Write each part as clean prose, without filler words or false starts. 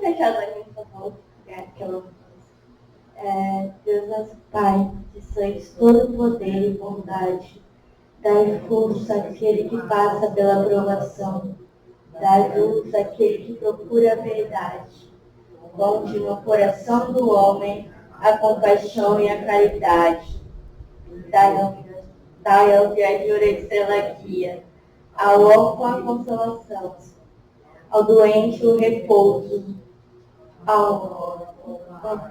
fechado ali no favor, aquela Deus nosso Pai, que sois todo poder e bondade, dai força àquele que passa pela provação, dai luz àquele que procura a verdade. Ponte no coração do homem a compaixão e a caridade. Dai ao viajor a estrela guia, ao órfão a consolação, ao doente o repouso, ao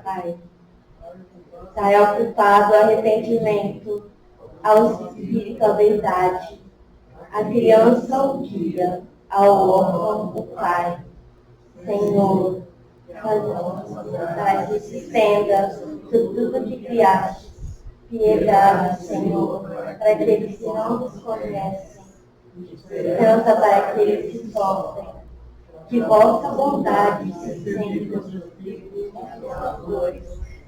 Pai. Dai ao culpado arrependimento, ao espírito a verdade, à criança o guia, ao órfão o Pai. Senhor, faz a sociedade se estenda por tudo que criaste. Piedade, Senhor, para aqueles que não nos conhecem, esperança para aqueles que sofrem, que vossa bondade se estende sobre os vivos e sofredores,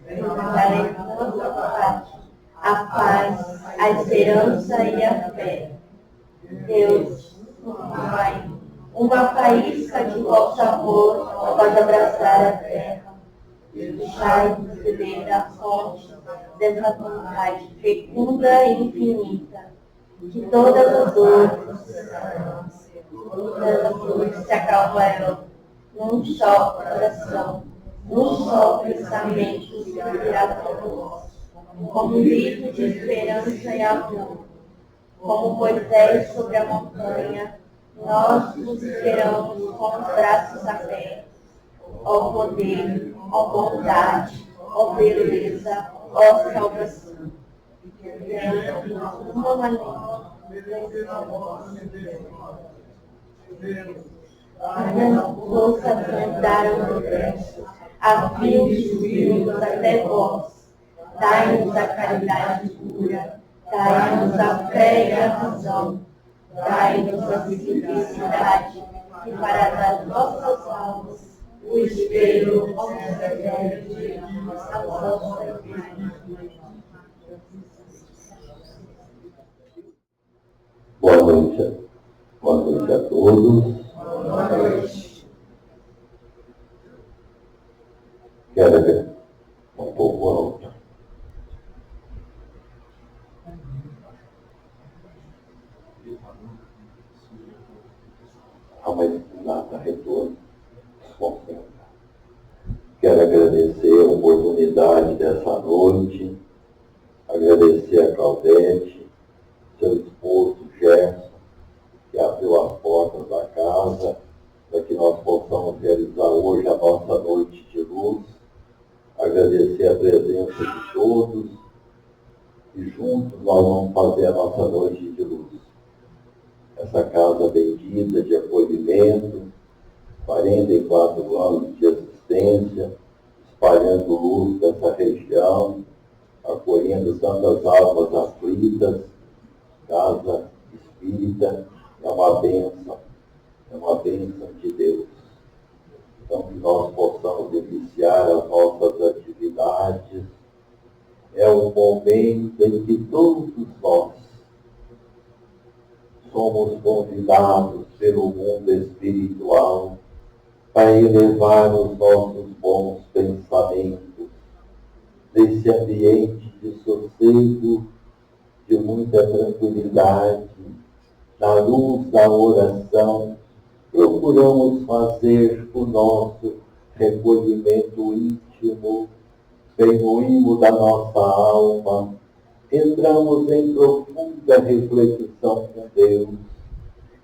para em nossa parte a paz, a esperança e a fé. Deus, Pai, uma faísca de vosso amor pode abraçar a terra. Deixai-nos beber da fonte dessa vontade fecunda e infinita, que todas as dores se acalmarão num só coração, num só pensamento inspiratório, como um grito de esperança e amor, como Moisés sobre a montanha. Nós vos esperamos com os braços abertos, ó poder, ó bondade, ó beleza, ó salvação. As forças andaram no verso, a fios subindo até vós. Dai-nos a caridade pura, dai-nos a fé e a razão, dai-nos a simplicidade, que fará das nossas almas o espelho de a vossa imagem. Boa noite. Boa noite a todos. Boa noite. Quero ver um pouco alto. Mas nada retorno. Quero agradecer a oportunidade dessa noite, agradecer a Claudete, seu esposo Gerson, que abriu as portas da casa para que nós possamos realizar hoje a nossa noite de luz. Agradecer a presença de todos e juntos nós vamos fazer a nossa noite de luz. Essa casa bendita de acolhimento, 44 anos de existência, espalhando luz nessa região, acolhendo tantas almas aflitas, casa espírita, é uma bênção de Deus. Então, que nós possamos iniciar as nossas atividades. É um momento em que todos nós somos convidados pelo mundo espiritual para elevar os nossos bons pensamentos desse ambiente de sossego, de muita tranquilidade, na luz da oração. Procuramos fazer o nosso recolhimento íntimo, bem no imo da nossa alma. Entramos em profunda reflexão com Deus.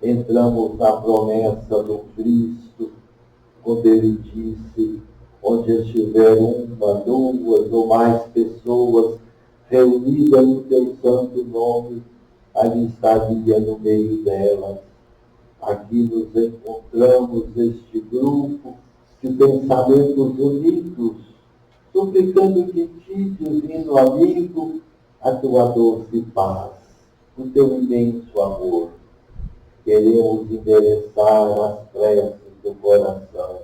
Entramos na promessa do Cristo, quando Ele disse: onde estiver uma, duas ou mais pessoas reunidas no teu santo nome, ali estaria no meio delas. Aqui nos encontramos este grupo de pensamentos unidos, suplicando de ti, divino amigo, a tua doce paz, o teu imenso amor. Queremos endereçar as preces do coração,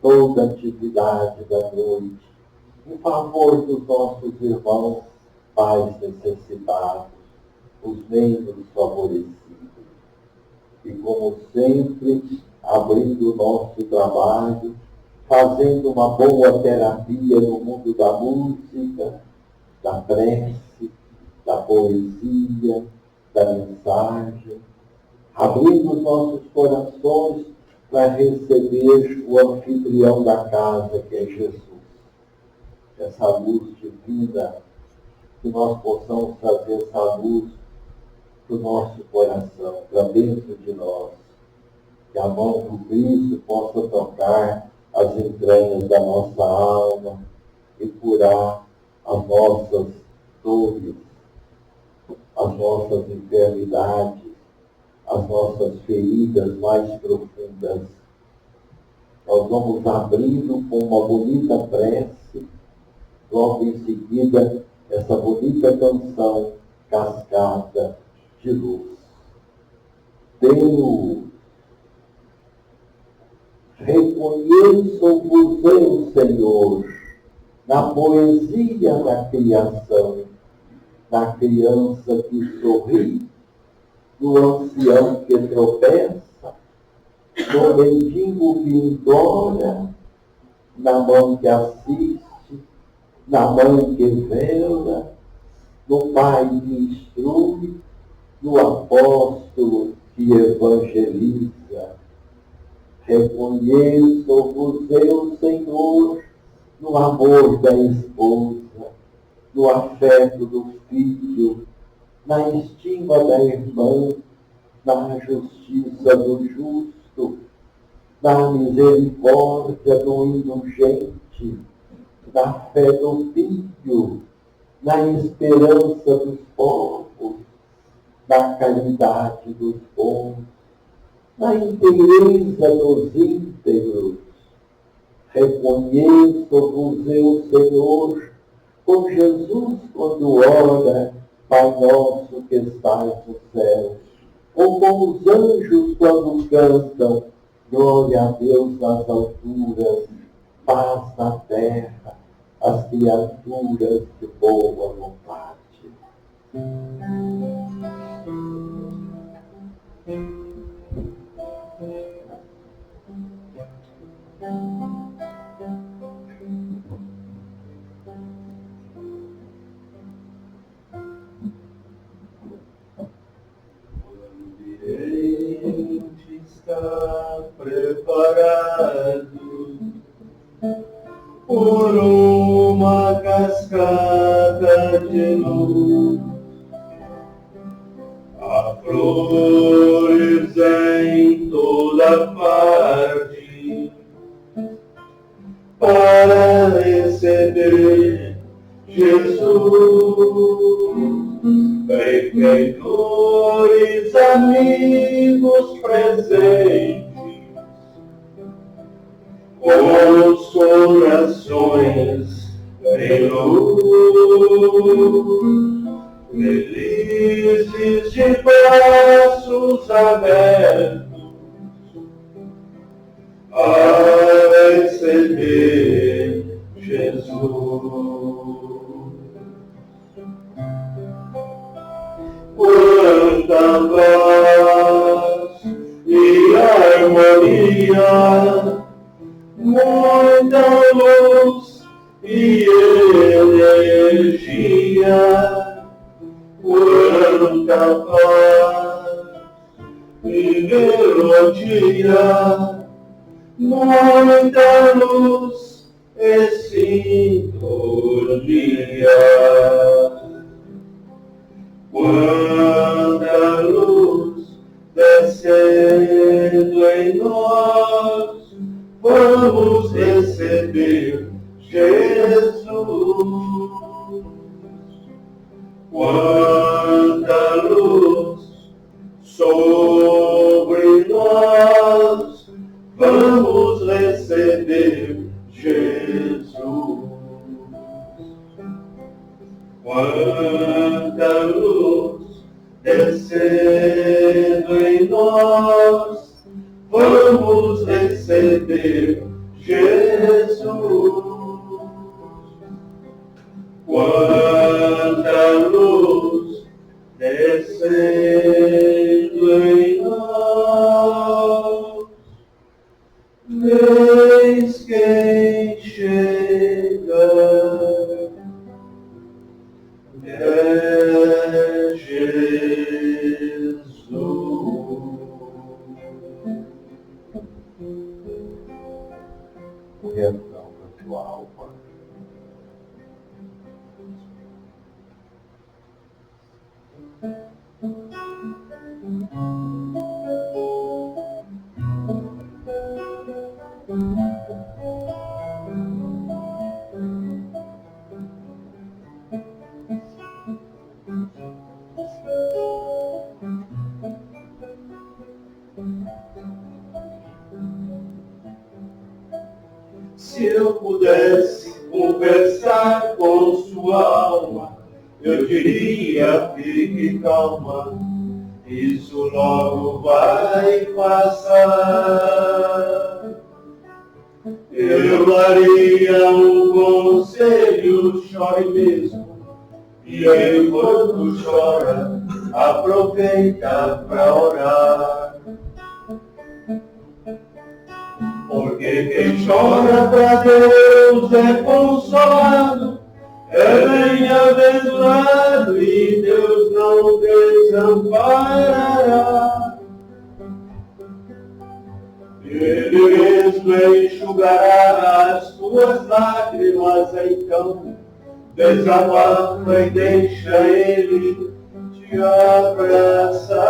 toda a atividade da noite, em favor dos nossos irmãos, pais necessitados, os menos favorecidos. E como sempre, abrindo o nosso trabalho, fazendo uma boa terapia no mundo da música, da prece, da poesia, da mensagem, abrindo os nossos corações para receber o anfitrião da casa, que é Jesus. Essa luz divina, que nós possamos trazer essa luz para o nosso coração, para dentro de nós. Que a mão do Cristo possa tocar as entranhas da nossa alma e curar as nossas dores, as nossas enfermidades, as nossas feridas mais profundas. Nós vamos abrindo com uma bonita prece, logo em seguida, essa bonita canção, Cascata de Luz. Deus, reconheço-vos eu, Senhor, na poesia da criação, na criança que sorri, no ancião que tropeça, no mendigo que implora, na mão que assiste, na mãe que vela, no pai que instrui, no apóstolo que evangeliza. Reconheço-vos eu, Senhor, no amor da esposa, no afeto do filho, na estima da irmã, na justiça do justo, na misericórdia do indulgente, na fé do filho, na esperança dos povos, na caridade dos bons, na inteireza dos íntegros. Reconheço-vos eu, Senhor, com Jesus quando ora, Pai nosso que estais no céu, ou com os anjos quando cantam, glória a Deus nas alturas, paz na terra, as criaturas de boa vontade. Está preparado por uma cascata de luz, há flores em toda parte para receber Jesus. Benfeitores, amigos presentes, com os corações em luz, felizes de braços abertos, a receber Jesus. Quanta paz e harmonia, muita luz e energia. Quanta paz e melodia, muita luz e sintonia. Quanta luz descendo em nós, vamos receber Jesus. Quanta luz sobre nós, vamos receber Jesus. Quanta luz descendo em nós, vamos receber Jesus. Quanta luz descendo em nós, Eis quem chega, é Jesus. O refrão da tua alma. Se eu pudesse conversar com sua alma, eu diria, fique calma, isso logo vai passar. Eu daria um conselho, chore mesmo, e enquanto chora, aproveita para orar. Porque quem chora para Deus é consolado, é bem-aventurado e Deus não desamparará. Ele mesmo enxugará as tuas lágrimas, então desabafa e deixa Ele te abraçar.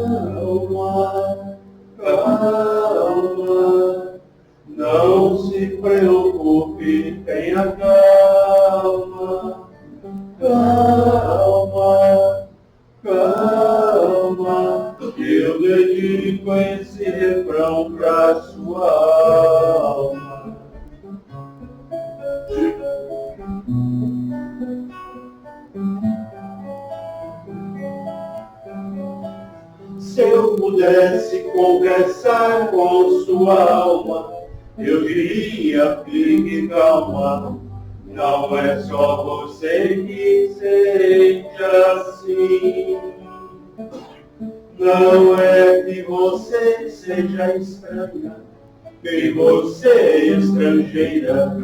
Calma, calma, não se preocupe, tenha calma. Calma, calma, eu dedico esse refrão pra sua alma. Se eu pudesse conversar com sua alma, eu diria, fique calma, não é só você que sente assim. Não é que você seja estranha, que você é estrangeira,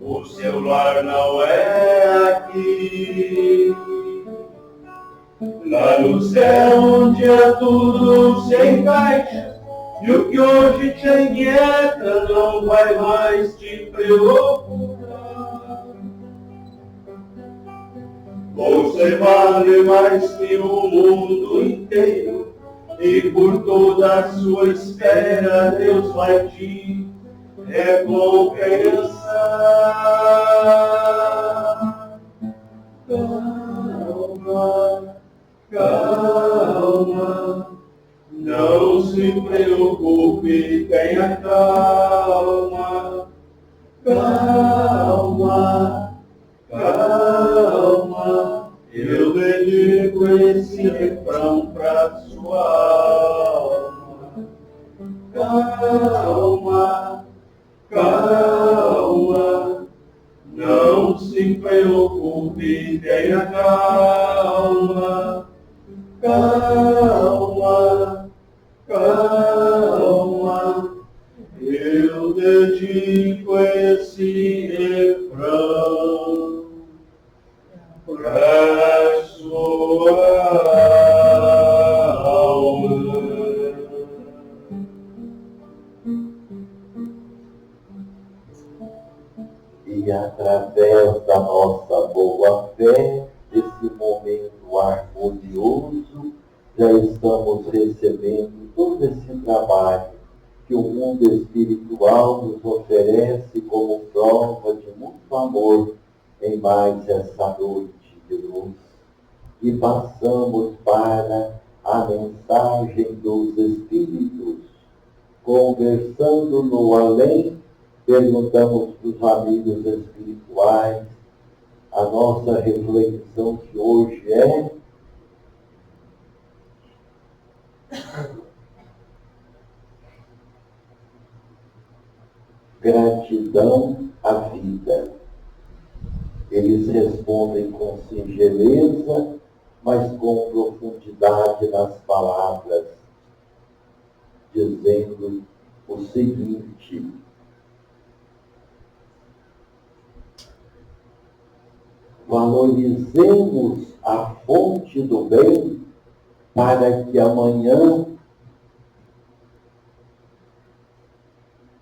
o seu lar não é aqui. Lá no céu onde é tudo se encaixa, e o que hoje te inquieta não vai mais te preocupar. Você vale mais que o mundo inteiro, e por toda a sua espera Deus vai te recompensar. Calma, calma, não se preocupe, tenha calma. Calma, calma, eu dedico esse refrão pra sua alma. Calma, calma, não se preocupe, tenha calma. Calma, calma, eu dedico esse refrão pra sua alma. E através da nossa boa fé, desse momento harmonioso, já estamos recebendo todo esse trabalho que o mundo espiritual nos oferece como prova de muito amor em mais essa noite de luz. E passamos para a mensagem dos Espíritos. Conversando no além, perguntamos para os amigos espirituais, a nossa reflexão de hoje é: gratidão à vida. Eles respondem com singeleza, mas com profundidade nas palavras. dizendo o seguinte: valorizemos a fonte do bem para que amanhã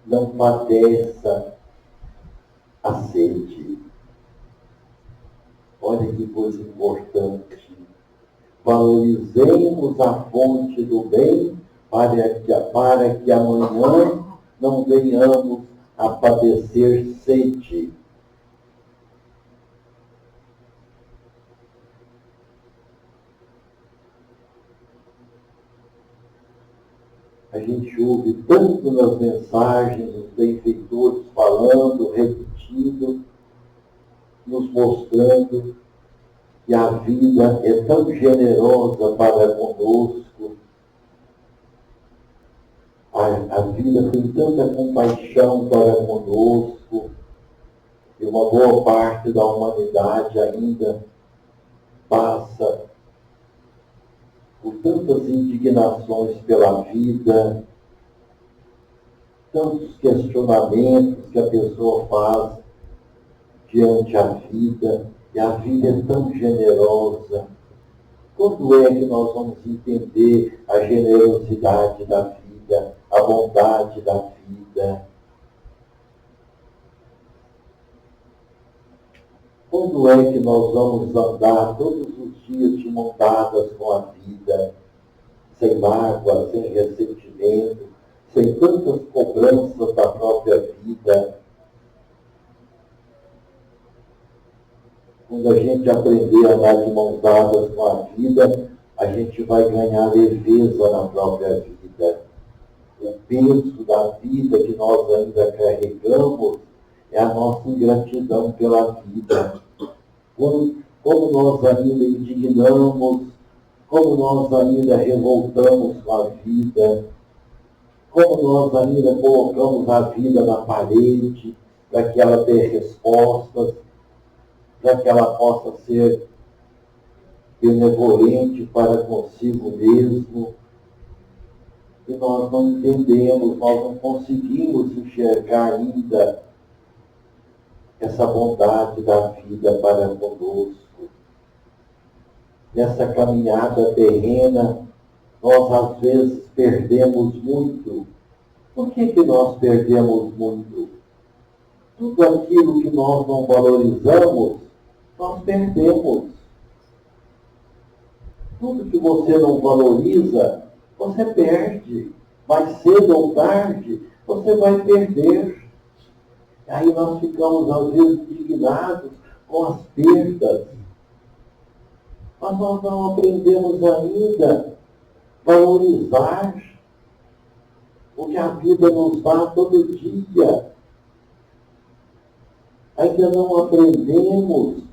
não padeça a sede. Olha que coisa importante. Valorizemos a fonte do bem para que amanhã não venhamos a padecer sede. A gente ouve tanto nas mensagens, os benfeitores falando, repetindo, nos mostrando que a vida é tão generosa para conosco, a vida tem tanta compaixão para conosco, e uma boa parte da humanidade ainda passa por tantas indignações pela vida, tantos questionamentos que a pessoa faz diante a vida, e a vida é tão generosa. Quando é que nós vamos entender a generosidade da vida, a bondade da vida? Quando é que nós vamos andar todos os dias de mão dadas com a vida, sem mágoa, sem ressentimento, sem tantas cobranças da própria vida? Quando a gente aprender a andar de mãos dadas com a vida, a gente vai ganhar leveza na própria vida. O peso da vida que nós ainda carregamos é a nossa ingratidão pela vida. Como nós ainda indignamos, como nós ainda revoltamos com a vida, como nós ainda colocamos a vida na parede para que ela dê respostas, para que ela possa ser benevolente para consigo mesmo. E nós não entendemos, nós não conseguimos enxergar ainda essa bondade da vida para conosco. Nessa caminhada terrena, nós às vezes perdemos muito. Por que nós perdemos muito? Tudo aquilo que nós não valorizamos, nós perdemos. Tudo que você não valoriza, você perde. Mais cedo ou tarde, você vai perder. Aí nós ficamos, às vezes, indignados com as perdas. Mas nós não aprendemos ainda a valorizar o que a vida nos dá todo dia. Ainda não aprendemos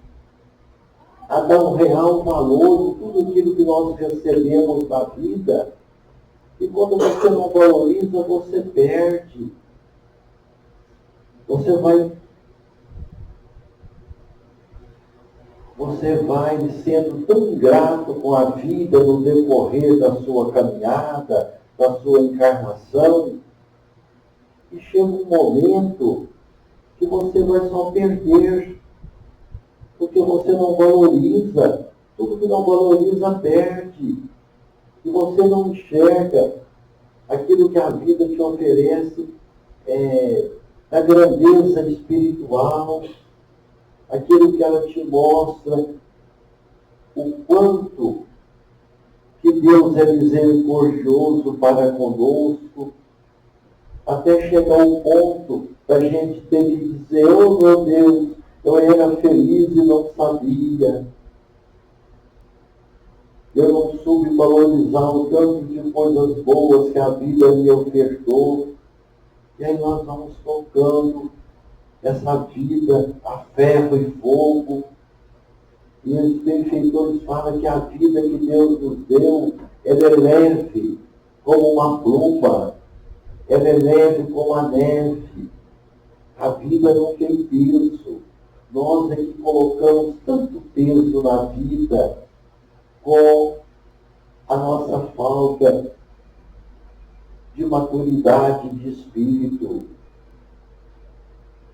a dar um real valor em tudo aquilo que nós recebemos da vida. E quando você não valoriza, você perde. Você vai sendo tão ingrato com a vida no decorrer da sua caminhada, da sua encarnação, e chega um momento que você vai só perder, porque você não valoriza. Tudo que não valoriza, perde. E você não enxerga aquilo que a vida te oferece, a grandeza espiritual, aquilo que ela te mostra, o quanto que Deus é misericordioso para conosco, até chegar ao ponto da gente ter que dizer: oh meu Deus, eu era feliz e não sabia. Eu não soube valorizar o tanto de coisas boas que a vida me ofertou. E aí nós vamos tocando essa vida a ferro e fogo. E os benfeitores falam que a vida que Deus nos deu, ela é leve como uma pluma, ela é leve como a neve. A vida não tem peso. Nós é que colocamos tanto peso na vida com a nossa falta de maturidade de espírito,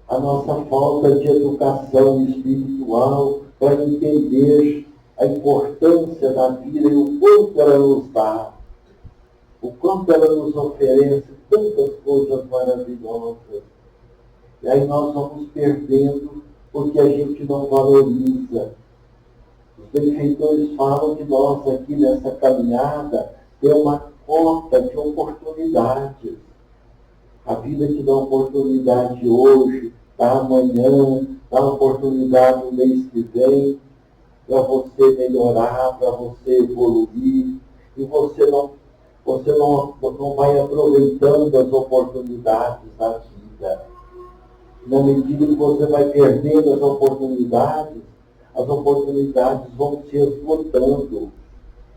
a nossa falta de educação espiritual para entender a importância da vida e o quanto ela nos dá, o quanto ela nos oferece tantas coisas maravilhosas. E aí nós vamos perdendo porque a gente não valoriza. Os benfeitores falam que nós aqui nessa caminhada temos uma cota de oportunidades. A vida te dá oportunidade hoje, dá amanhã, dá oportunidade no mês que vem, para você melhorar, para você evoluir, e você não vai aproveitando as oportunidades da vida. Na medida que você vai perdendo as oportunidades vão se esgotando.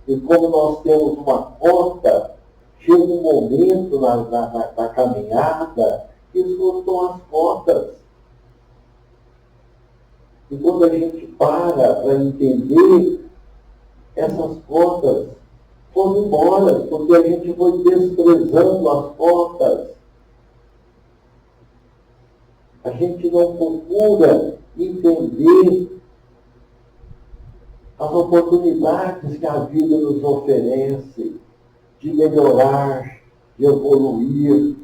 E como nós temos uma cota, chega um momento na caminhada que esgotou as cotas. E quando a gente para entender, essas cotas foram embora, porque a gente foi desprezando as cotas. A gente não procura entender as oportunidades que a vida nos oferece de melhorar, de evoluir,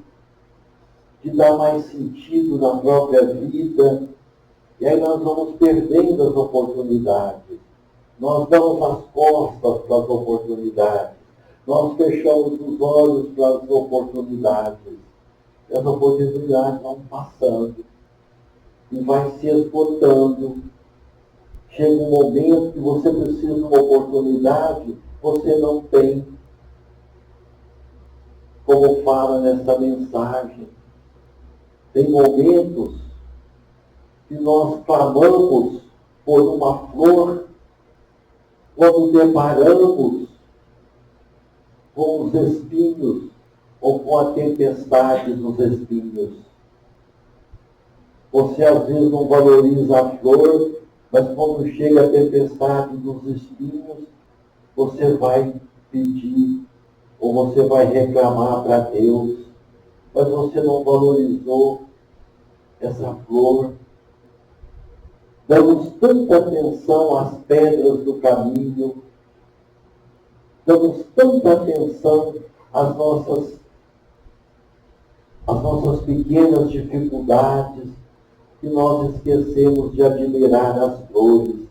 de dar mais sentido na própria vida. E aí nós vamos perdendo as oportunidades. Nós damos as costas para as oportunidades. Nós fechamos os olhos para as oportunidades. E as oportunidades vão passando. E vai se esgotando. Chega um momento que você precisa de uma oportunidade, você não tem. Como fala nessa mensagem. Tem momentos que nós clamamos por uma flor, quando deparamos com os espinhos ou com a tempestade dos espinhos. Você às vezes não valoriza a flor, mas quando chega a tempestade dos espinhos, você vai pedir ou você vai reclamar para Deus, mas você não valorizou essa flor. Damos tanta atenção às pedras do caminho, damos tanta atenção às nossas pequenas dificuldades, que nós esquecemos de admirar as flores.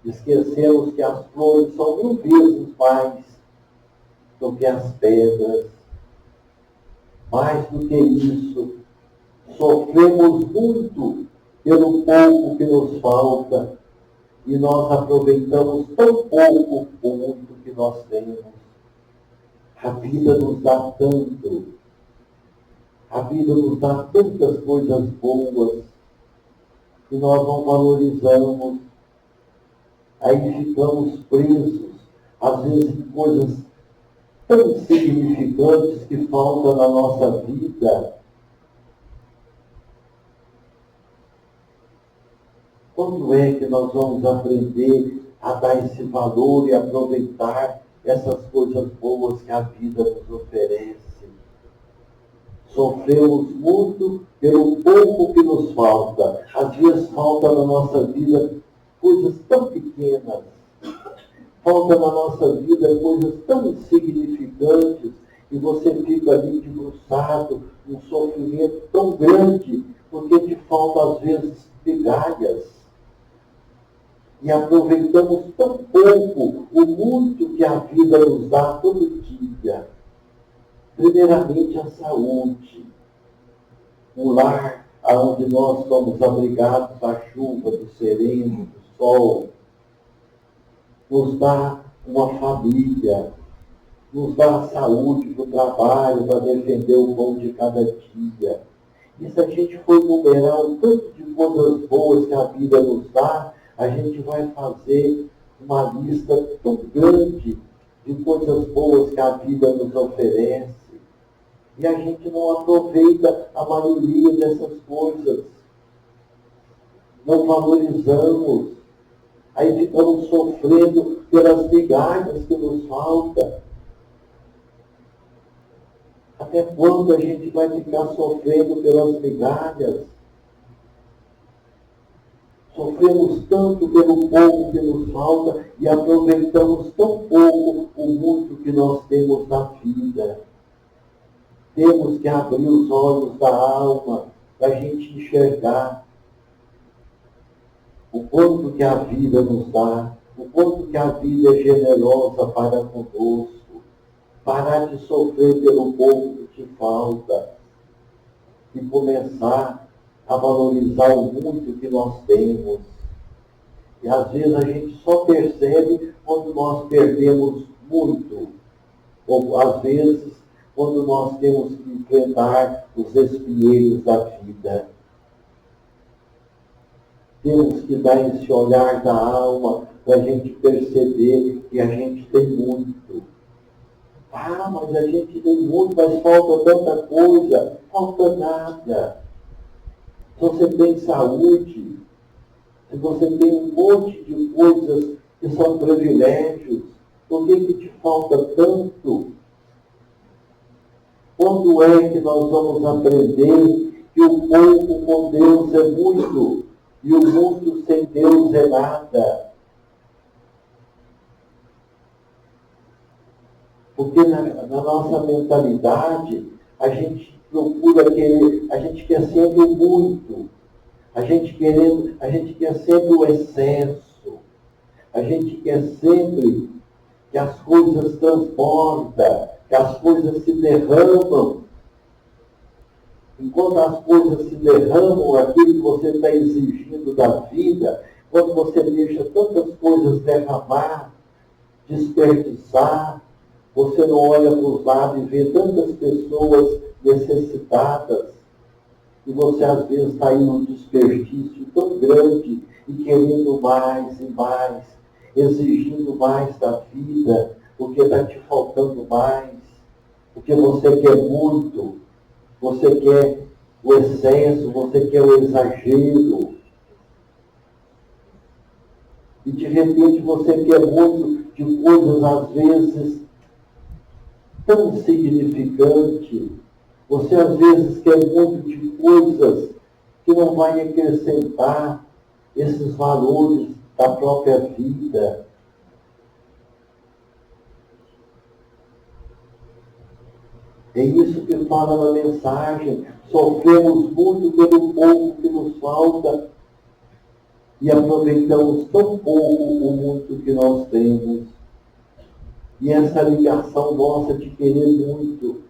Esquecemos que as flores são 1000 vezes mais do que as pedras. Mais do que isso, sofremos muito pelo pouco que nos falta, e nós aproveitamos tão pouco o muito que nós temos. A vida nos dá tanto, a vida nos dá tantas coisas boas, que nós não valorizamos. Aí ficamos presos, às vezes, em coisas tão insignificantes que faltam na nossa vida. Quando é que nós vamos aprender a dar esse valor e aproveitar essas coisas boas que a vida nos oferece? Sofremos muito pelo pouco que nos falta. Às vezes falta na nossa vida coisas tão pequenas. Falta na nossa vida coisas tão insignificantes, e você fica ali debruçado num sofrimento tão grande, porque te falta às vezes migalhas. E aproveitamos tão pouco o muito que a vida nos dá todo dia. Primeiramente a saúde, um lar onde nós somos abrigados da chuva, do sereno, do sol, nos dá uma família, nos dá a saúde do trabalho para defender o pão de cada dia. E se a gente for numerar o tanto de coisas boas que a vida nos dá, a gente vai fazer uma lista tão grande de coisas boas que a vida nos oferece. E a gente não aproveita a maioria dessas coisas. Não valorizamos. Aí ficamos sofrendo pelas migalhas que nos faltam. Até quando a gente vai ficar sofrendo pelas migalhas? Sofremos tanto pelo pouco que nos falta e aproveitamos tão pouco o muito que nós temos na vida. Temos que abrir os olhos da alma para a gente enxergar o quanto que a vida nos dá, o quanto que a vida é generosa para conosco. Parar de sofrer pelo pouco que te falta e começar a valorizar o muito que nós temos. E às vezes a gente só percebe quando nós perdemos muito, ou às vezes quando nós temos que enfrentar os espinheiros da vida. Temos que dar esse olhar da alma para a gente perceber que a gente tem muito. Ah, mas a gente tem muito, mas falta tanta coisa. Falta nada. Se você tem saúde, se você tem um monte de coisas que são privilégios, por que te falta tanto? Quando é que nós vamos aprender que o pouco com Deus é muito e o muito sem Deus é nada? Porque na nossa mentalidade, a gente procura querer, a gente quer sempre o muito. A gente quer sempre o excesso. A gente quer sempre que as coisas transbordam, que as coisas se derramam. Enquanto as coisas se derramam, aquilo que você está exigindo da vida, quando você deixa tantas coisas derramar, desperdiçar, você não olha para os lados e vê tantas pessoas necessitadas, e você às vezes está em um desperdício tão grande e querendo mais e mais, exigindo mais da vida, porque está te faltando mais, porque você quer muito, você quer o excesso, você quer o exagero. E de repente você quer muito de coisas às vezes tão insignificantes. Você às vezes quer muito de coisas que não vai acrescentar esses valores da própria vida. É isso que fala na mensagem. Sofremos muito pelo pouco que nos falta e aproveitamos tão pouco o muito que nós temos. E essa ligação nossa de querer muito,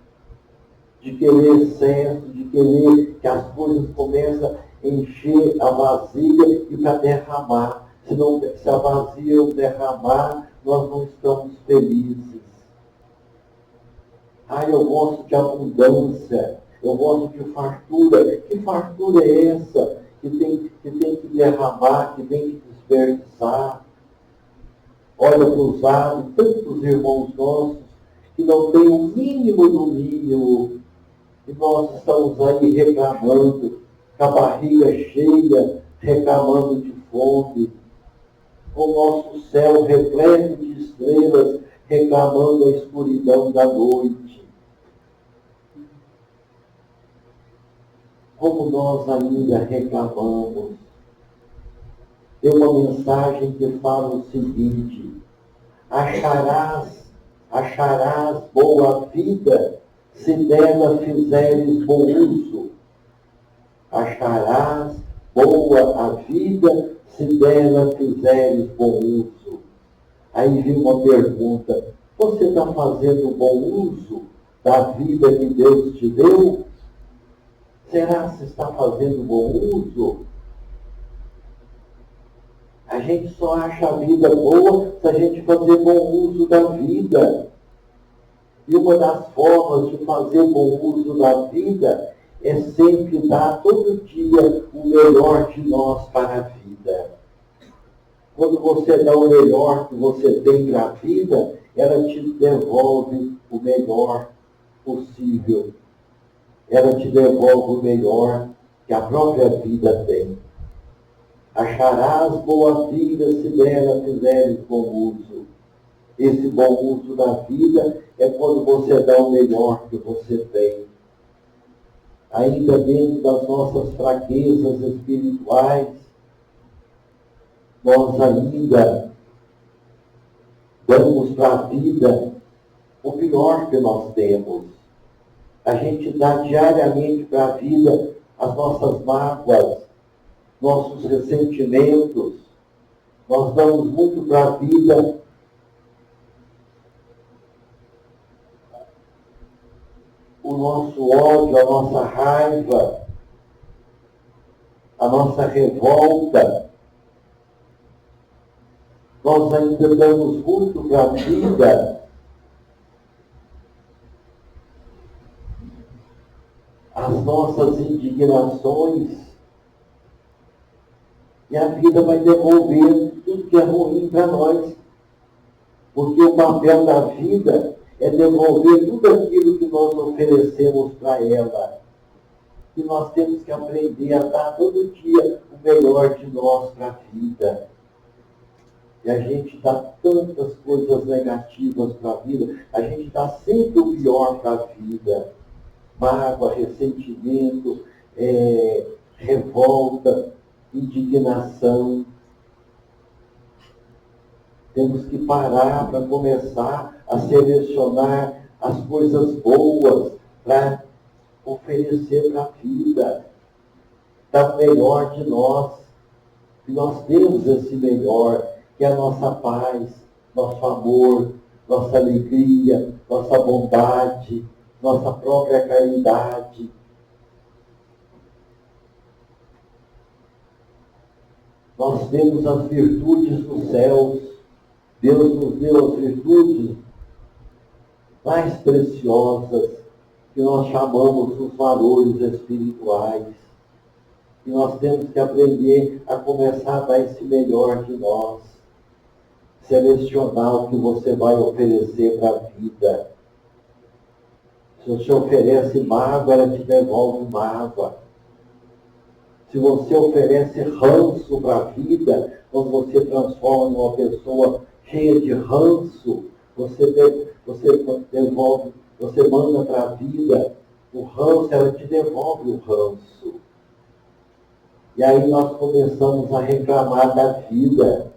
de querer excesso, de querer que as coisas comecem a encher a vasilha e para derramar. Se a vasilha derramar, nós não estamos felizes. Eu gosto de abundância, eu gosto de fartura. Que fartura é essa que tem que derramar, que tem que desperdiçar? Olha para os lados, tantos irmãos nossos que não têm o mínimo do mínimo. E nós estamos aí reclamando, com a barriga cheia, reclamando de fome, com o nosso céu repleto de estrelas, reclamando a escuridão da noite. Como nós ainda reclamamos. Tem uma mensagem que fala o seguinte: acharás boa vida se dela fizeres bom uso. Acharás boa a vida se dela fizeres bom uso. Aí vem uma pergunta: você está fazendo bom uso da vida que Deus te deu? Será que você está fazendo bom uso? A gente só acha a vida boa se a gente fazer bom uso da vida. E uma das formas de fazer bom uso da vida é sempre dar todo dia o melhor de nós para a vida. Quando você dá o melhor que você tem para a vida, ela te devolve o melhor possível. Ela te devolve o melhor que a própria vida tem. Acharás boa vida se dela fizeres bom uso. Esse bom uso da vida é quando você dá o melhor que você tem. Ainda dentro das nossas fraquezas espirituais, nós ainda damos para a vida o pior que nós temos. A gente dá diariamente para a vida as nossas mágoas, nossos ressentimentos. Nós damos muito para a vida o nosso ódio, a nossa raiva, a nossa revolta. Nós ainda damos muito para a vida as nossas indignações. E a vida vai devolver tudo que é ruim para nós. Porque o papel da vida é devolver tudo aquilo que nós oferecemos para ela. E nós temos que aprender a dar todo dia o melhor de nós para a vida. E a gente dá tantas coisas negativas para a vida, a gente dá sempre o pior para a vida. Mágoa, ressentimento, revolta, indignação. Temos que parar para começar a selecionar as coisas boas para oferecer para a vida. Dar o melhor de nós. E nós temos esse melhor, que é a nossa paz, nosso amor, nossa alegria, nossa bondade, nossa própria caridade. Nós temos as virtudes dos céus. Deus nos deu as virtudes mais preciosas, que nós chamamos os valores espirituais. E nós temos que aprender a começar a dar esse melhor de nós. Selecionar o que você vai oferecer para a vida. Se você oferece mágoa, ela te devolve mágoa. Se você oferece ranço para a vida, quando você transforma em uma pessoa cheia de ranço, você devolve, você manda para a vida o ranço, ela te devolve o ranço. E aí nós começamos a reclamar da vida,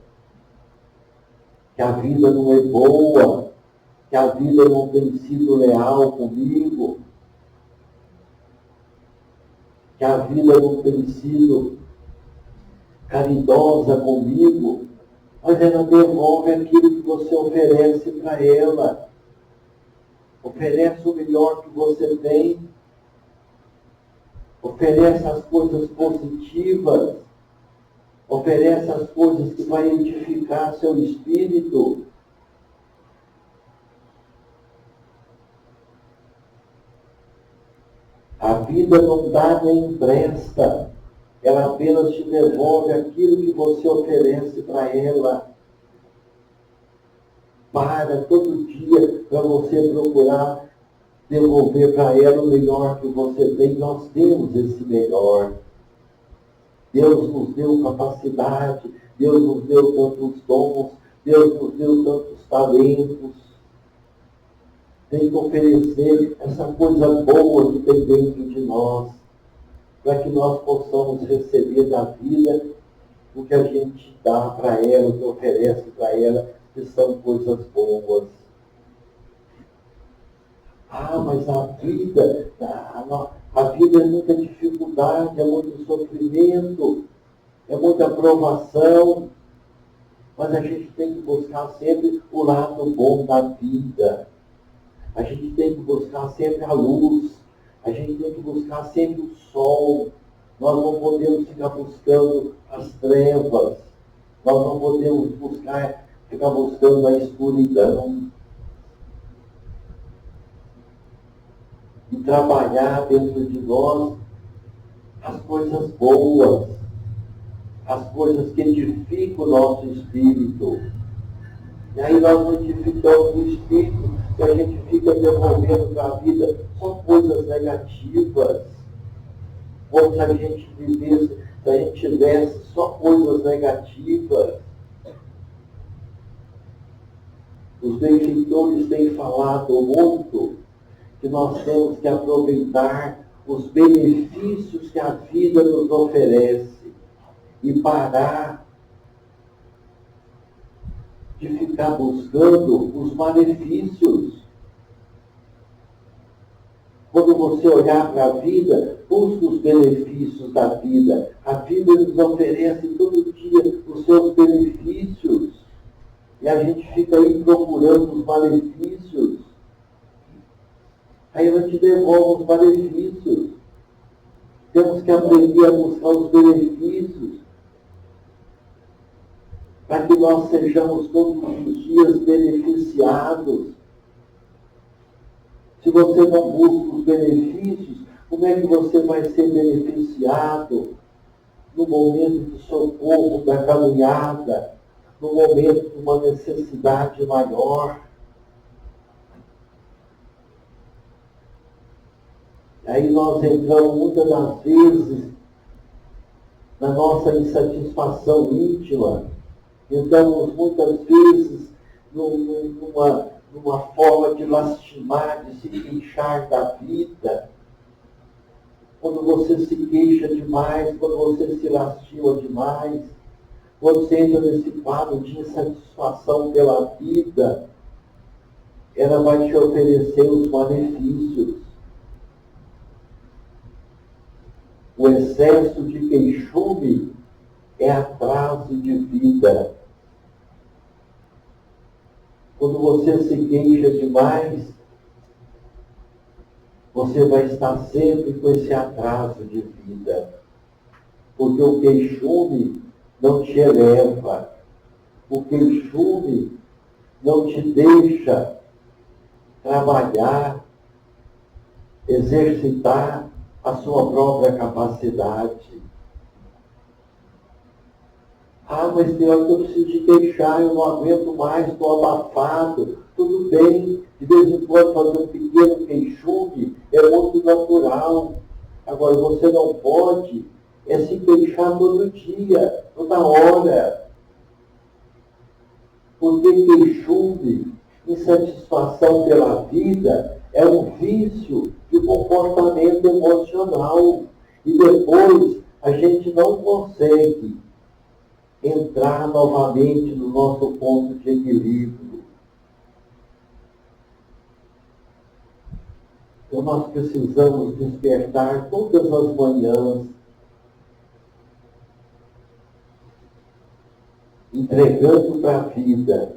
que a vida não é boa, que a vida não tem sido leal comigo, que a vida não tem sido caridosa comigo, mas ela devolve aquilo que você oferece para ela. Oferece o melhor que você tem. Oferece as coisas positivas. Oferece as coisas que vão edificar seu espírito. A vida não dá nem empresta. Ela apenas te devolve aquilo que você oferece para ela. Para todo dia para você procurar devolver para ela o melhor que você tem. Nós temos esse melhor. Deus nos deu capacidade, Deus nos deu tantos dons, Deus nos deu tantos talentos. Tem que oferecer essa coisa boa que tem dentro de nós, para que nós possamos receber da vida o que a gente dá para ela, o que oferece para ela, que são coisas boas. Mas a vida é muita dificuldade, é muito sofrimento, é muita provação, mas a gente tem que buscar sempre o lado bom da vida. A gente tem que buscar sempre a luz, a gente tem que buscar sempre o sol. Nós não podemos ficar buscando as trevas, nós não podemos ficar buscando a escuridão. E trabalhar dentro de nós as coisas boas, as coisas que edificam o nosso espírito. E aí nós modificamos o espírito e a gente fica devolvendo para a vida só coisas negativas. Como se a gente vivesse, se a gente tivesse só coisas negativas. Os benfeitores têm falado muito que nós temos que aproveitar os benefícios que a vida nos oferece e parar de ficar buscando os malefícios. Quando você olhar para a vida, busca os benefícios da vida. A vida nos oferece todo dia os seus benefícios. E a gente fica aí procurando os malefícios. Aí ela te devolve os malefícios. Temos que aprender a buscar os benefícios para que nós sejamos todos os dias beneficiados. Se você não busca os benefícios, como é que você vai ser beneficiado no momento de socorro da caminhada, no momento de uma necessidade maior? Aí nós entramos muitas das vezes na nossa insatisfação íntima, entramos muitas vezes numa forma de lastimar, de se queixar da vida. Quando você se queixa demais, quando você se lastima demais, quando você entra nesse quadro de insatisfação pela vida, ela vai te oferecer os malefícios. O excesso de queixume é atraso de vida. Quando você se queixa demais, você vai estar sempre com esse atraso de vida. Porque o queixume não te eleva. O queixume não te deixa trabalhar, exercitar a sua própria capacidade. Ah, mas tem hora que eu preciso de queixar, eu não aguento mais, estou abafado. Tudo bem, de vez em quando fazer um pequeno queixume é muito natural. Agora, você não pode se queixar todo dia, toda hora. Porque queixume, insatisfação pela vida, é um vício de comportamento emocional. E depois a gente não consegue entrar novamente no nosso ponto de equilíbrio. Então nós precisamos despertar todas as manhãs, entregando para a vida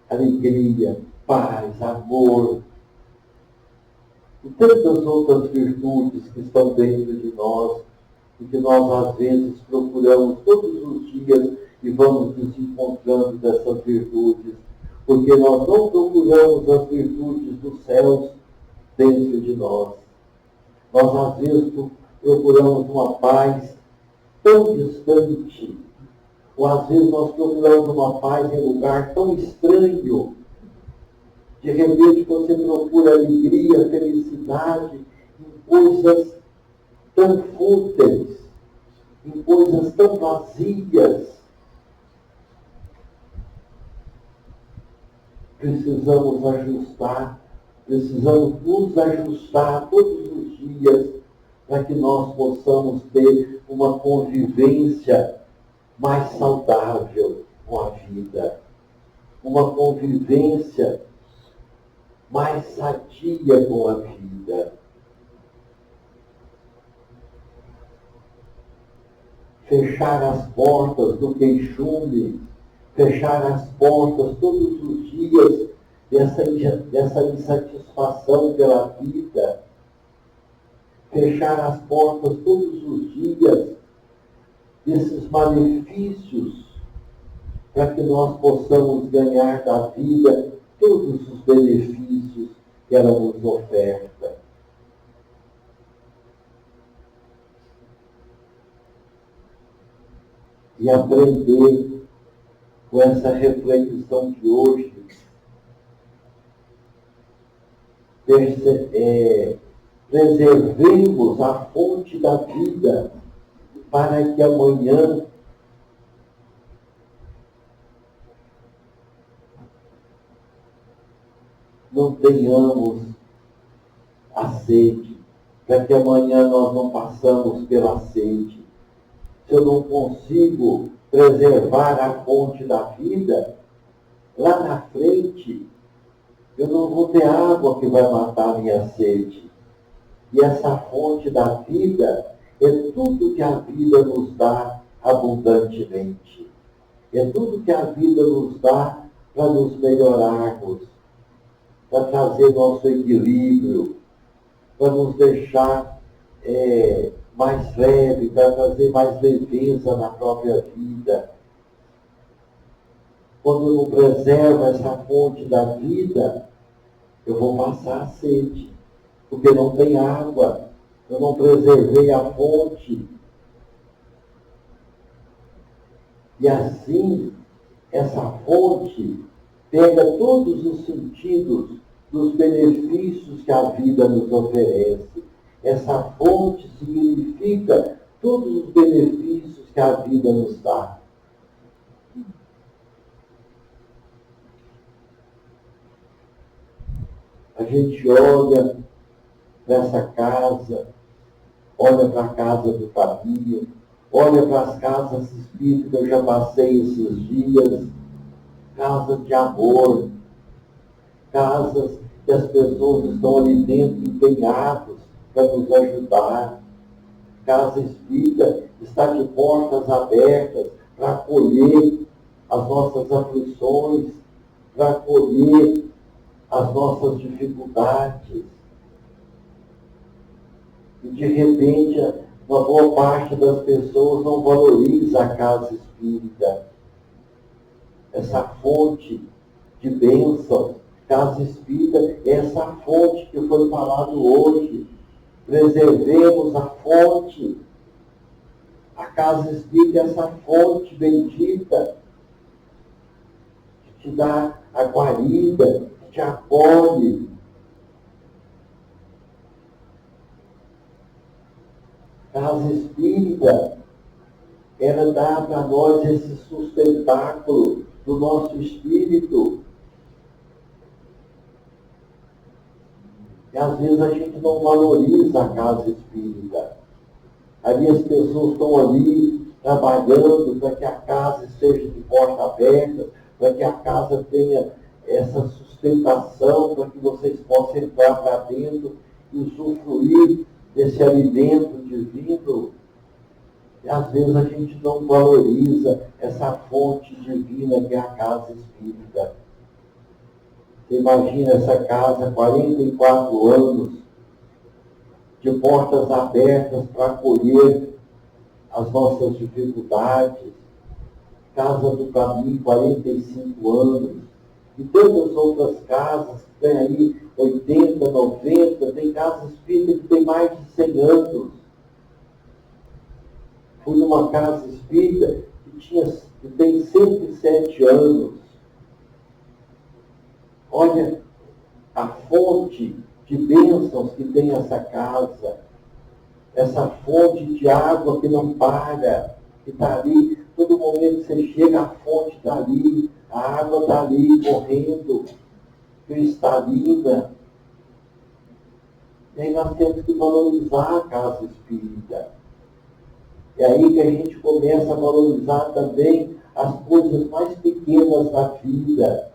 alegria, paz, amor, e tantas outras virtudes que estão dentro de nós e que nós às vezes procuramos todos os dias e vamos nos encontrando dessas virtudes, porque nós não procuramos as virtudes dos céus dentro de nós. Nós às vezes procuramos uma paz tão distante, ou às vezes nós procuramos uma paz em lugar tão estranho. De repente você procura alegria, felicidade em coisas tão fúteis, em coisas tão vazias. Precisamos ajustar, precisamos nos ajustar todos os dias para que nós possamos ter uma convivência mais saudável com a vida, uma convivência mais sadia com a vida. Fechar as portas do queixume, fechar as portas todos os dias dessa insatisfação pela vida, fechar as portas todos os dias desses malefícios, para que nós possamos ganhar da vida todos os benefícios que ela nos oferta. E aprender com essa reflexão de hoje, preservemos a fonte da vida para que amanhã não tenhamos a sede, para que amanhã nós não passamos pela sede. Se eu não consigo preservar a fonte da vida, lá na frente, eu não vou ter água que vai matar a minha sede. E essa fonte da vida é tudo que a vida nos dá abundantemente. É tudo que a vida nos dá para nos melhorarmos, para trazer nosso equilíbrio, para nos deixar mais leve, para trazer mais leveza na própria vida. Quando eu não preservo essa fonte da vida, eu vou passar sede, porque não tem água. Eu não preservei a fonte. E assim, essa fonte pega todos os sentidos dos benefícios que a vida nos oferece. Essa fonte significa todos os benefícios que a vida nos dá. A gente olha para essa casa, olha para a casa do Fabinho, olha para as casas espíritas que eu já passei esses dias, casas de amor, casas que as pessoas estão ali dentro empenhadas para nos ajudar. Casa espírita está de portas abertas para acolher as nossas aflições, para acolher as nossas dificuldades. E de repente, uma boa parte das pessoas não valoriza a casa espírita. Essa fonte de bênção, casa espírita, é essa fonte que foi falado hoje. Preservemos a fonte. A casa espírita é essa fonte bendita que te dá a guarida, que te acolhe. Casa espírita, ela dá para nós esse sustentáculo do nosso espírito. E às vezes a gente não valoriza a casa espírita. Ali as pessoas estão ali trabalhando para que a casa esteja de porta aberta, para que a casa tenha essa sustentação, para que vocês possam entrar para dentro e usufruir desse alimento divino. E às vezes a gente não valoriza essa fonte divina que é a casa espírita. Você imagina essa casa, 44 anos, de portas abertas para acolher as nossas dificuldades. Casa do Caminho, 45 anos. E tantas outras casas que tem aí 80, 90, tem casa espírita que tem mais de 100 anos. Fui numa casa espírita que tem 107 anos. Olha a fonte de bênçãos que tem essa casa. Essa fonte de água que não para, que está ali. Todo momento que você chega, a fonte está ali, a água está ali correndo, cristalina. E aí nós temos que valorizar a casa espírita. É aí que a gente começa a valorizar também as coisas mais pequenas da vida.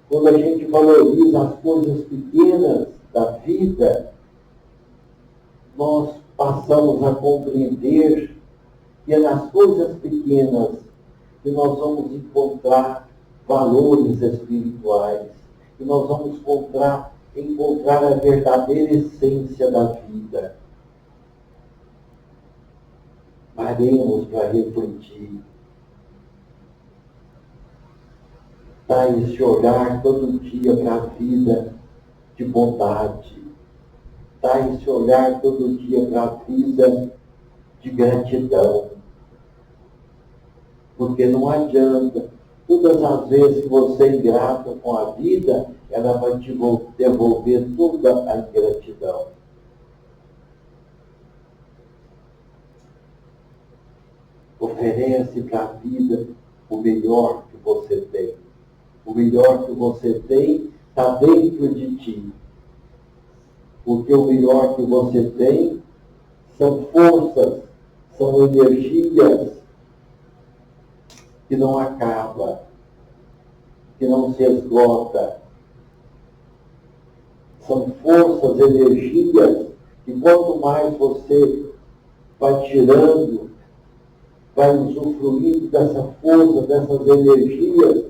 Quando a gente valoriza as coisas pequenas da vida, nós passamos a compreender que é nas coisas pequenas que nós vamos encontrar valores espirituais, que nós vamos encontrar a verdadeira essência da vida. Paremos para refletir. Dá esse olhar todo dia para a vida de bondade. Dá esse olhar todo dia para a vida de gratidão. Porque não adianta. Todas as vezes que você é ingrato com a vida, ela vai te devolver toda a ingratidão. Oferece para a vida o melhor que você tem. O melhor que você tem está dentro de ti. Porque o melhor que você tem são forças, são energias que não acabam, que não se esgota. São forças, energias, que quanto mais você vai tirando, vai usufruindo dessa força, dessas energias,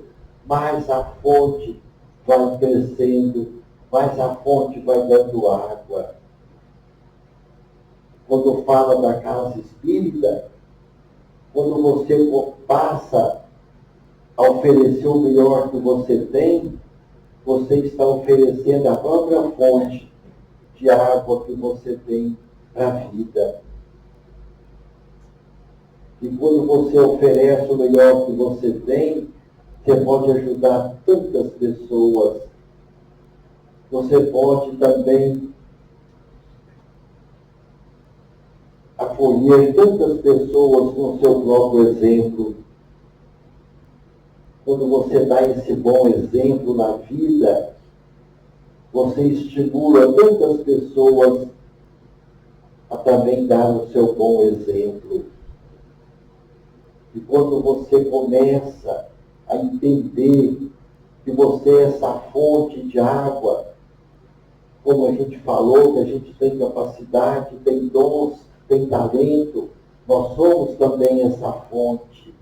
mais a fonte vai crescendo, mais a fonte vai dando água. Quando fala da casa espírita, quando você passa a oferecer o melhor que você tem, você está oferecendo a própria fonte de água que você tem para a vida. E quando você oferece o melhor que você tem, você pode ajudar tantas pessoas. Você pode também acolher tantas pessoas com o seu próprio exemplo. Quando você dá esse bom exemplo na vida, você estimula tantas pessoas a também dar o seu bom exemplo. E quando você começa a entender que você é essa fonte de água, como a gente falou, que a gente tem capacidade, tem dons, tem talento, nós somos também essa fonte.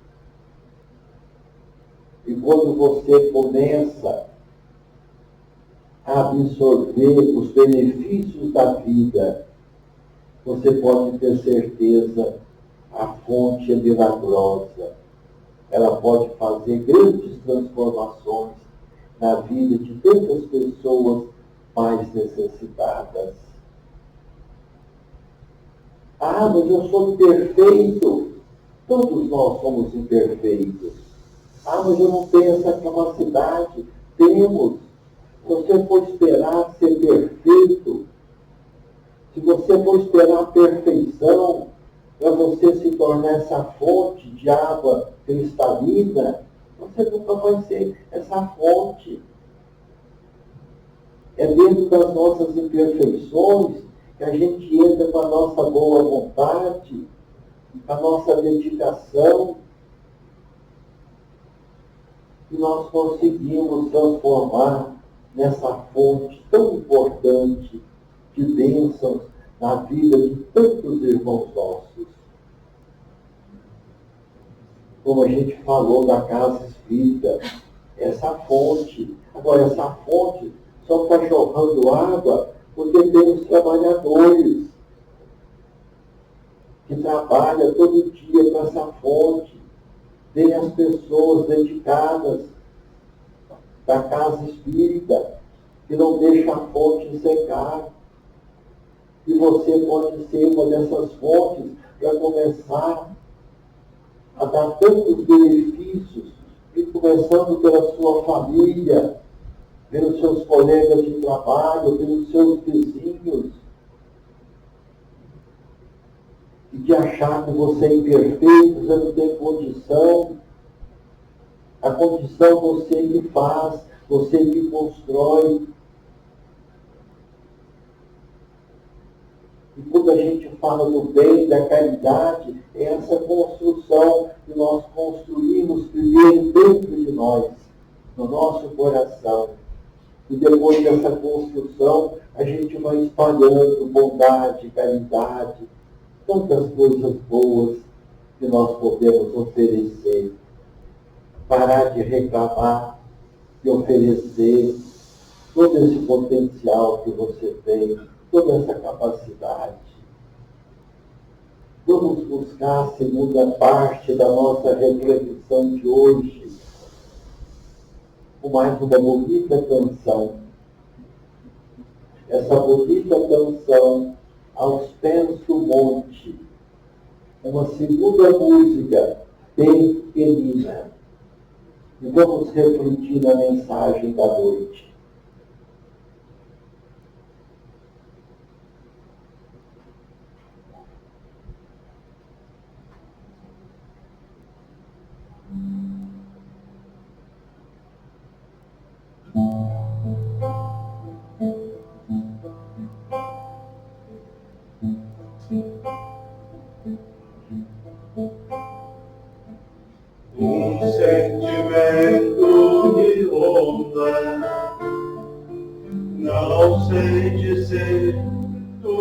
E quando você começa a absorver os benefícios da vida, você pode ter certeza, a fonte é milagrosa. Ela pode fazer grandes transformações na vida de tantas pessoas mais necessitadas. Ah, mas eu sou imperfeito. Todos nós somos imperfeitos. Ah, mas eu não tenho essa capacidade. Temos. Se você for esperar ser perfeito, se você for esperar a perfeição para você se tornar essa fonte de água cristalina, você nunca vai ser essa fonte. É dentro das nossas imperfeições que a gente entra com a nossa boa vontade, com a nossa dedicação, e nós conseguimos transformar nessa fonte tão importante de bênçãos na vida de tantos irmãos nossos. Como a gente falou da casa espírita, essa fonte. Agora, essa fonte só está jorrando água porque tem os trabalhadores que trabalham todo dia para essa fonte. Tem as pessoas dedicadas da casa espírita que não deixam a fonte secar. E você pode ser uma dessas fontes para começar a dar tantos benefícios, e começando pela sua família, pelos seus colegas de trabalho, pelos seus vizinhos, e de achar que você é imperfeito, você não tem condição. A condição você que faz, você que constrói. E quando a gente fala do bem, da caridade, é essa construção que nós construímos primeiro dentro de nós, no nosso coração. E depois dessa construção, a gente vai espalhando bondade, caridade, tantas coisas boas que nós podemos oferecer. Parar de reclamar e oferecer todo esse potencial que você tem, toda essa capacidade. Vamos buscar a segunda parte da nossa reflexão de hoje, com mais uma bonita canção. Essa bonita canção, Aos Pés do Monte, uma segunda música bem pequenina. E vamos refletir na mensagem da noite.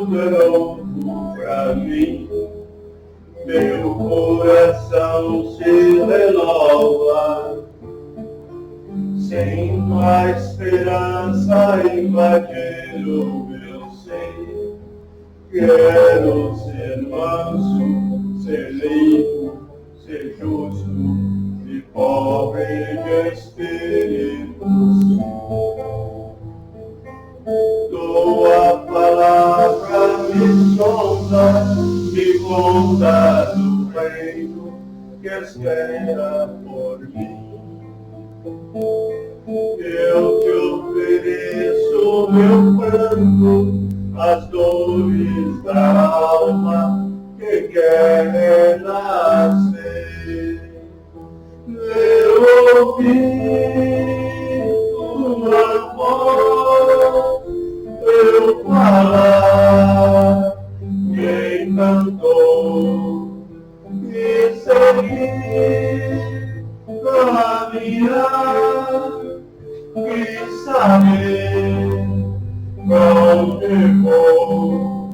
tudo é novo pra mim. Meu coração se renova, sem a esperança invadir o meu ser. Quero ser manso, ser limpo, ser justo e pobre de espírito. Tua palavra me sonda, me conta do reino que espera por mim. Eu te ofereço meu pranto, as dores da alma que quer nascer. Eu ouvi tua voz, eu falar, me encantou, e seguir, caminhar, e saber pra onde vou.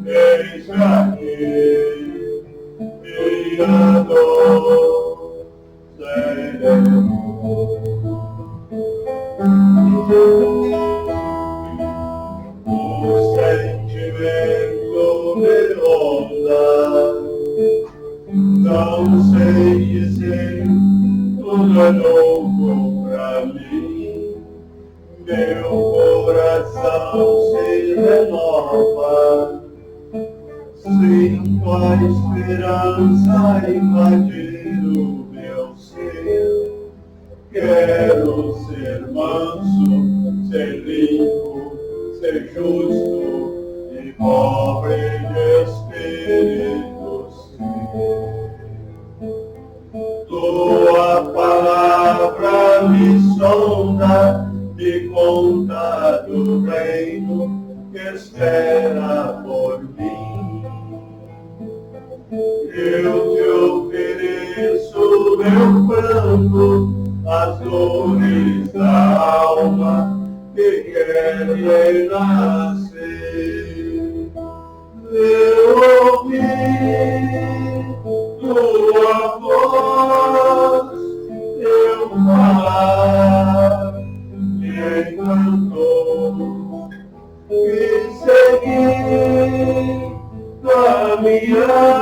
Eis-me aqui, Criador, Senhor. O sentimento me ronda, não sei dizer, tudo é novo pra mim. Meu coração se renova, sinto a esperança invadir o meu ser. Quero ser manso, ser limpo, ser justo e pobre de espírito. Tua palavra me sonda, me conta do reino que espera por mim. Eu te ofereço meu pranto, as dores da alma que quer renascer. Eu ouvi tua voz, eu falar, me encantou, e seguir, caminhar,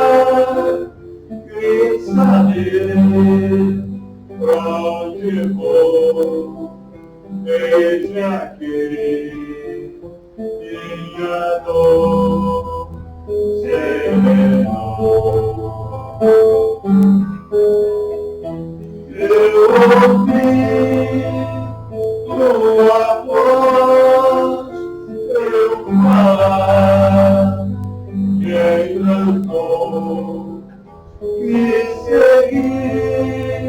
e saber pra onde vou. Eis-me aqui, minha dor, Senhor. Eu ouvi tua voz, eu falar, me encantou, e seguir,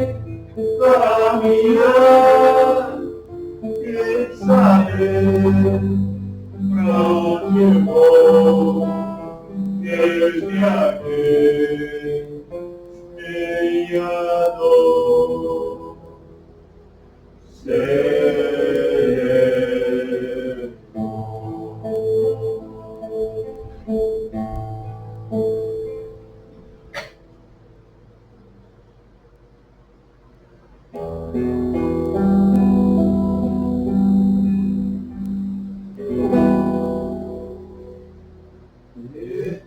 caminhar, e saber pra onde vou. Eis-me aqui, minha dor, Senhor.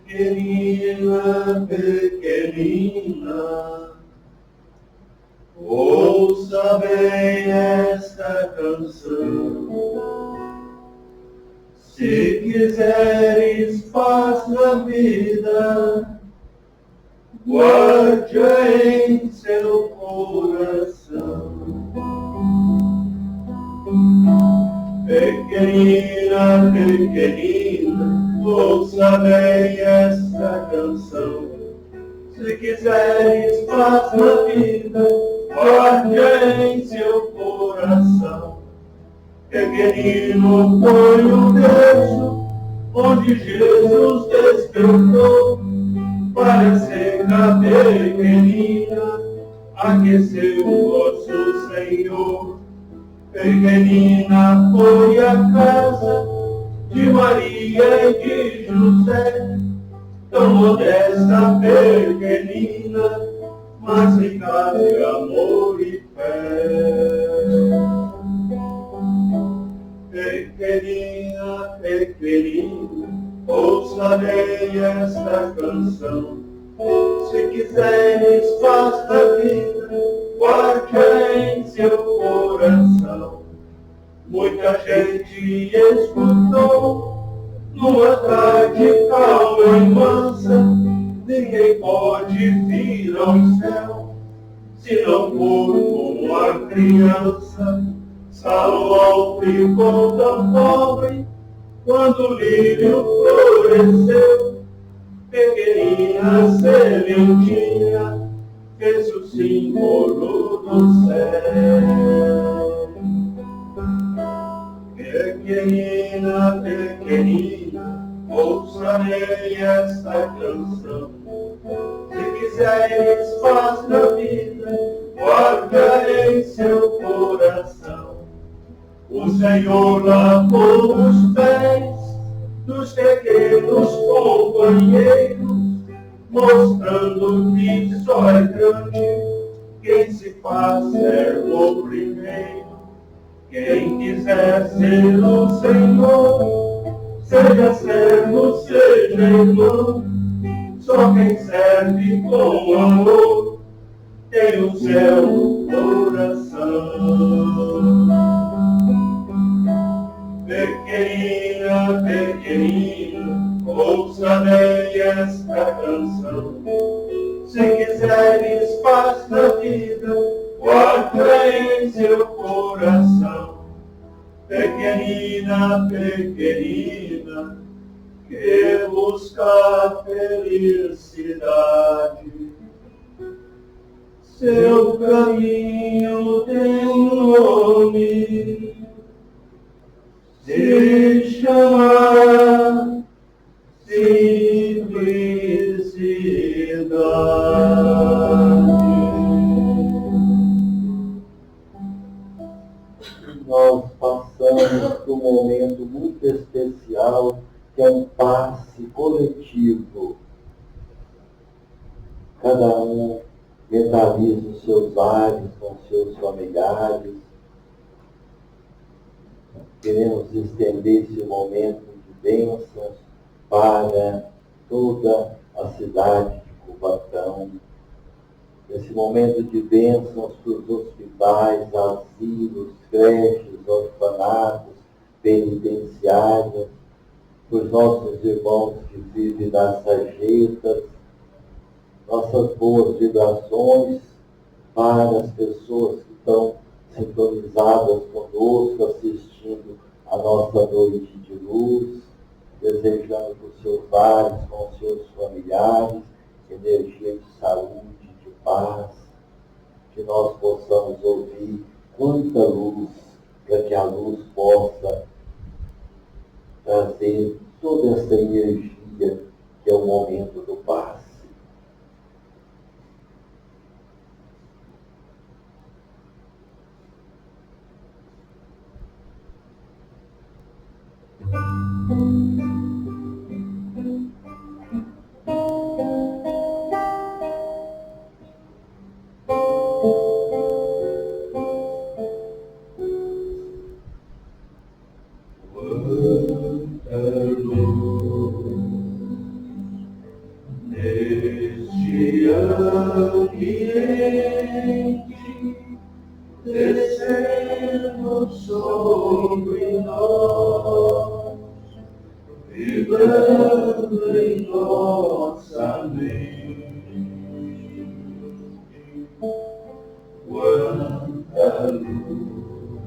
Pequenina, pequenina, ouça bem esta canção. Se quiseres paz na vida, guarde em seu coração. Pequenina, pequenina, ouça bem esta canção. Se quiseres paz na vida, guarde em seu coração. Pequenino foi o berço onde Jesus despertou. Parecerá pequenina, aqueceu o nosso Senhor. Pequenina foi a casa de Maria e de José, tão modesta, pequenina, mas rica de amor e fé. Pequenina, pequenina, ouçarei esta canção. Se quiseres, paz da vida, guarde em seu coração. Muita gente escutou, numa tarde calma e mansa, ninguém pode vir ao céu, se não for uma criança. Salomão ficou tão pobre, quando o lírio floresceu, pequenina sementinha, fez o símbolo do céu. Pequenina, pequenina, ouçarei esta canção. Se quiseres paz na vida, guarda em seu coração. O Senhor lavou os pés dos pequenos companheiros, mostrando que só é grande quem se faz servo primeiro. Quem quiser ser o Senhor, seja servo, seja irmão. Só quem serve com amor tem o céu no coração. Pequenina, pequenina, ouçarei esta canção. Se quiseres paz na vida, guarda em seu coração. Pequenina, pequenina, que busca a felicidade. Seu caminho tem um nome, se chama simplicidade. Nós passamos por um momento muito especial, que é um passe coletivo. Cada um mentaliza os seus ares com seus familiares. Queremos estender esse momento de bênçãos para toda a cidade de Cubatão. Esse momento de bênçãos para os hospitais, asilos, creches, orfanatos, penitenciárias, para os nossos irmãos que vivem nas sarjetas, nossas boas vibrações para as pessoas que estão sintonizadas conosco, assistindo a nossa noite de luz, desejando para os seus lares, com os seus familiares, energia de saúde, de paz, que nós possamos ouvir quanta luz, para que a luz possa trazer toda essa energia que é o momento do passe. Neste ambiente, descendo sobre nós, vibrando em nossa mente, quanta luz,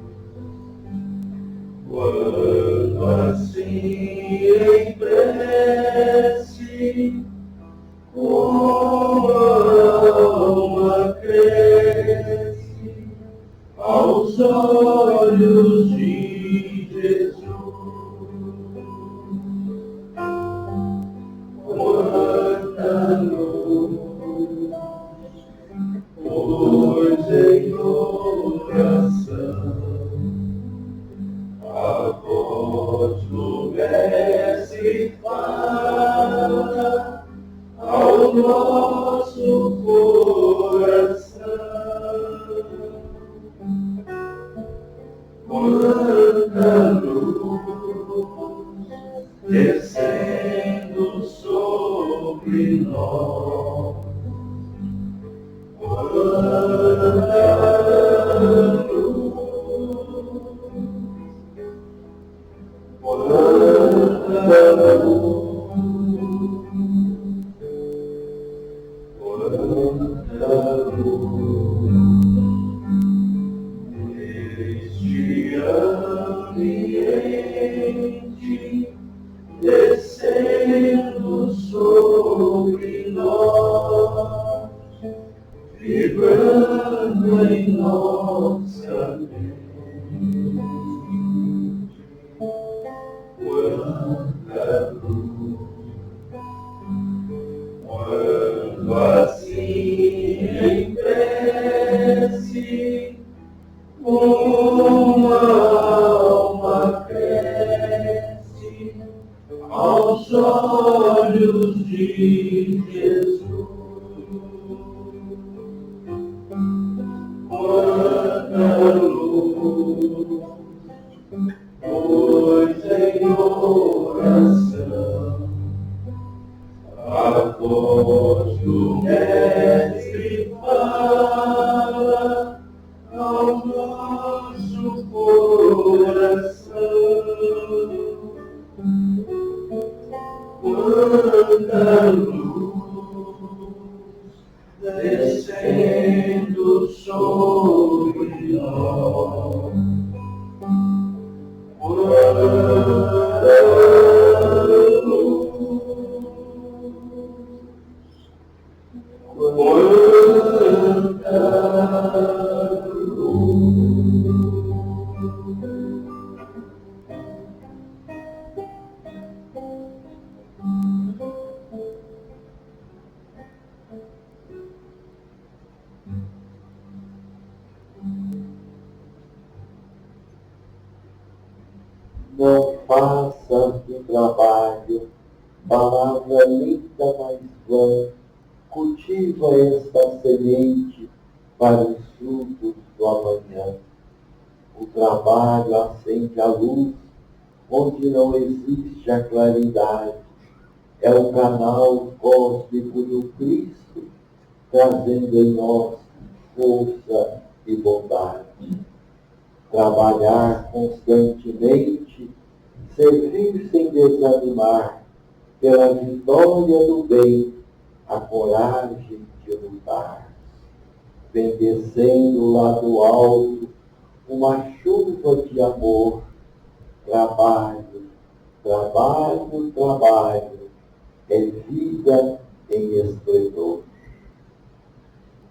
quando assim em prece, como a alma cresce aos olhos de Jesus. Quanta luz, descendo sobre nós, vibrando em nossa mente. Quanta luz, quando assim em prece, uma alma cresce aos olhos de Jesus. Quanta luz, pois em oração a voz do Mestre fala ao nosso coração. Quanta luz descendo sobre nós. Quanta luz, quanta luz. Não faças do trabalho palavra linda, mas vã. Cultiva esta semente para os frutos do amanhã. O trabalho acende a luz onde não existe a claridade. É o canal cósmico do Cristo, trazendo em nós força e bondade. Trabalhar constantemente, servir sem desanimar, pela vitória do bem, a coragem de lutar. Vem descendo lá do alto uma chuva de amor. Trabalho, trabalho, trabalho, é vida em esplendor.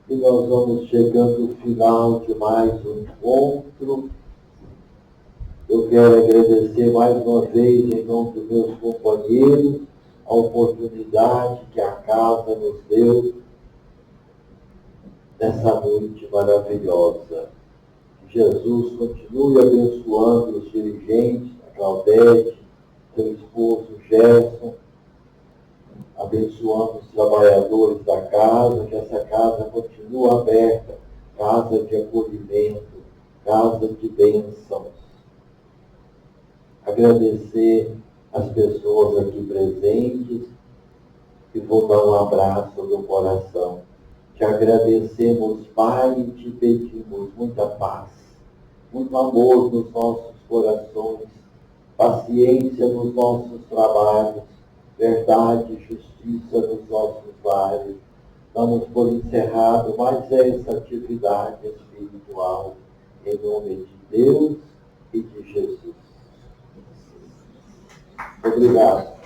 E nós vamos chegando ao final de mais um encontro. Eu quero agradecer mais uma vez, em nome dos meus companheiros, a oportunidade que a casa nos deu nessa noite maravilhosa. Jesus continue abençoando os dirigentes, a Claudete, seu esposo Gerson, abençoando os trabalhadores da casa, que essa casa continue aberta, casa de acolhimento, casa de bênçãos. Agradecer as pessoas aqui presentes e vou dar um abraço no coração. Te agradecemos, Pai, e te pedimos muita paz, muito amor nos nossos corações, paciência nos nossos trabalhos, verdade e justiça nos nossos lares. Damos por encerrado mais essa atividade espiritual, em nome de Deus e de Jesus. Obrigado.